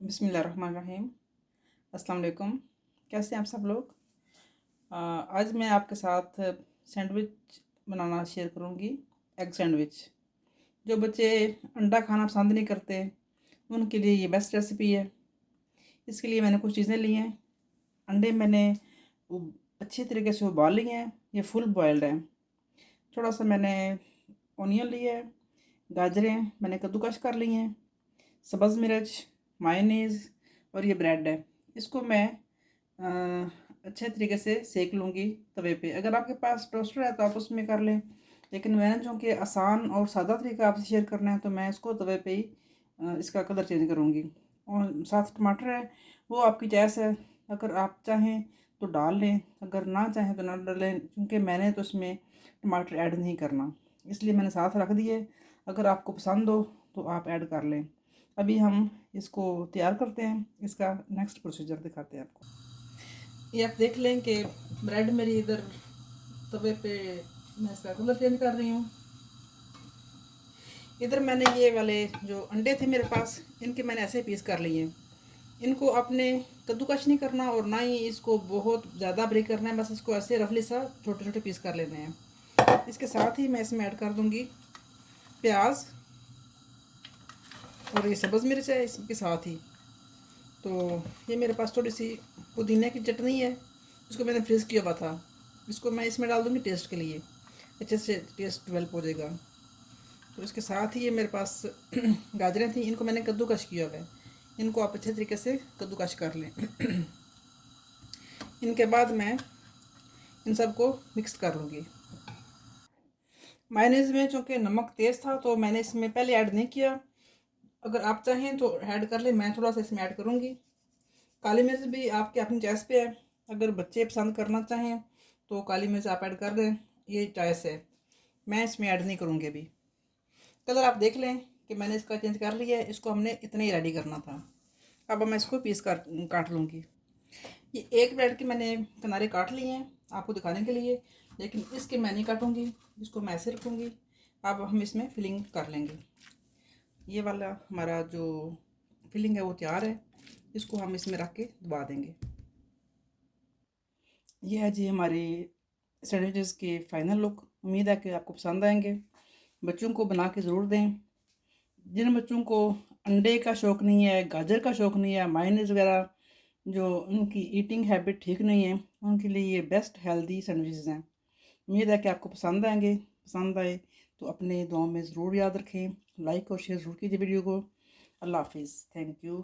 बिस्मिल्लाहिर्रहमानिर्रहीम। अस्सलाम वालेकुम। कैसे हैं आप सब लोग? आज मैं आपके साथ सैंडविच बनाना शेयर करूँगी। Egg sandwich. जो बच्चे अंडा खाना पसंद नहीं करते उनके लिए ये बेस्ट रेसिपी है। इसके लिए मैंने कुछ चीज़ें ली हैं। अंडे मैंने अच्छी तरीके से उबाल लिए हैं, ये फुल बॉयल्ड हैं। थोड़ा सा मैंने ऑनियन लिया है, गाजरें मैंने कद्दूकस कर ली हैं, सब्ज़ मिर्च, मायोनीज़ और ये ब्रेड है। इसको मैं अच्छे तरीके से सेक लूँगी तवे पे। अगर आपके पास टोस्टर है तो आप उसमें कर लें, लेकिन मैंने जो कि आसान और सादा तरीका आपसे शेयर करना है तो मैं इसको तवे पे ही इसका कलर चेंज करूँगी। और साथ टमाटर है, वो आपकी चॉइस है। अगर आप चाहें तो डाल लें, अगर ना चाहें तो ना डालें, क्योंकि मैंने तो इसमें टमाटर ऐड नहीं करना, इसलिए मैंने साथ रख दिए। अगर आपको पसंद हो तो आप ऐड कर लें। अभी हम इसको तैयार करते हैं, इसका नेक्स्ट प्रोसीजर दिखाते हैं आपको। ये आप देख लें कि ब्रेड मेरी इधर तवे पे मैं इसका कलर चेंज कर रही हूँ। इधर मैंने ये वाले जो अंडे थे मेरे पास, इनके मैंने ऐसे पीस कर लिए हैं। इनको आपने कद्दूकस नहीं करना और ना ही इसको बहुत ज़्यादा ब्रेक करना है, बस इसको ऐसे रफली सा छोटे छोटे पीस कर लेने हैं। इसके साथ ही मैं इसमें ऐड कर दूँगी प्याज और ये सब्ज़ मिर्च है इसके साथ ही। तो ये मेरे पास थोड़ी सी पुदीने की चटनी है, इसको मैंने फ्रीज़ किया हुआ था। इसको मैं इसमें डाल दूँगी टेस्ट के लिए, अच्छे से टेस्ट डेवलप हो जाएगा। तो इसके साथ ही ये मेरे पास गाजरें थी, इनको मैंने कद्दूकस किया हुआ है। इनको आप अच्छे तरीके से कद्दूकस कर लें। इनके बाद मैं इन सबको मिक्स कर लूँगी। मायोनीज़ में चूँकि नमक तेज़ था तो मैंने इसमें पहले ऐड नहीं किया। अगर आप चाहें तो ऐड कर लें, मैं थोड़ा सा इसमें ऐड करूँगी। काली मिर्च भी आपके अपनी चॉइस पे है, अगर बच्चे पसंद करना चाहें तो काली मिर्च आप ऐड कर दें, ये चॉइस है। मैं इसमें ऐड नहीं करूँगी अभी। कलर आप देख लें कि मैंने इसका चेंज कर लिया है, इसको हमने इतना ही रेडी करना था। अब मैं इसको पीस कर काट लूँगी। ये एक ब्रेड के मैंने किनारे काट लिए हैं आपको दिखाने के लिए, लेकिन इसके मैं नहीं काटूँगी, इसको मैं ऐसे रखूँगी। अब हम इसमें फिलिंग कर लेंगे। ये वाला हमारा जो फिलिंग है वो तैयार है, इसको हम इसमें रख के दबा देंगे। ये है जी हमारी सैंडविचेस के फाइनल लुक। उम्मीद है कि आपको पसंद आएंगे। बच्चों को बना के ज़रूर दें। जिन बच्चों को अंडे का शौक़ नहीं है, गाजर का शौक़ नहीं है, मायोनीज़ वगैरह जो उनकी ईटिंग हैबिट ठीक नहीं है, उनके लिए ये बेस्ट हेल्दी सैंडविचेस हैं। उम्मीद है कि आपको पसंद आएंगे। पसंद आए तो अपने दुआओं में ज़रूर याद रखें। लाइक और शेयर ज़रूर कीजिए वीडियो को। अल्लाह हाफिज़। Thank you.